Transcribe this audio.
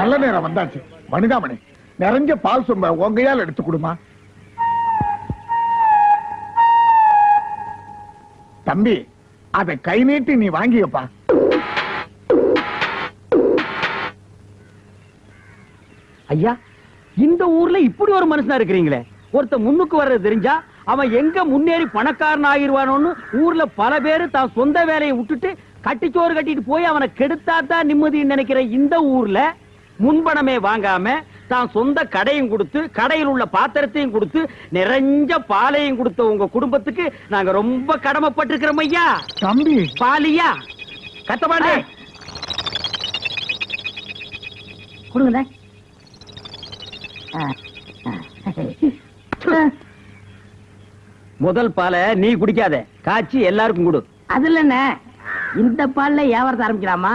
நல்ல நேரம் வந்தாச்சு. வனிதாமணி, நிறைஞ்ச பால் சொம்ப உங்கையால் எடுத்து கொடுமா. தம்பி, அதை கை நீட்டி நீ வாங்கியப்பா. ஐயா, இந்த ஊர்ல இப்படி ஒரு மனுஷனா இருக்கிறீங்களே. ஒருத்த முன்னுக்கு வர்றது தெரிஞ்சா அவன் எங்க முன்னேறி பணக்காரன் ஆகிருவானோன்னு ஊர்ல பல பேரு தான் சொந்த வேலையை விட்டுட்டு கட்டிச்சோறு கட்டிட்டு போய் அவனை கெடுத்தாதான் நிம்மதின்னு நினைக்கிற இந்த ஊர்ல முன்பணமே வாங்காம தான் சொந்த கடையும் கொடுத்து கடையில் உள்ள பாத்திரத்தையும் கொடுத்து நிறைஞ்ச பாலையும் கொடுத்த உங்க குடும்பத்துக்கு நாங்க ரொம்ப கடமைப்பட்டிருக்கிறோம் ஐயா. தம்பி, பாலியா கத்தமாட்டே கொடுங்க. முதல் பாலை நீ குடிக்காத, காய்ச்சி எல்லாருக்கும் கொடு. அதுல என்ன, இந்த பால்ல வியாபாரத்தை ஆரம்பிக்கலாமா?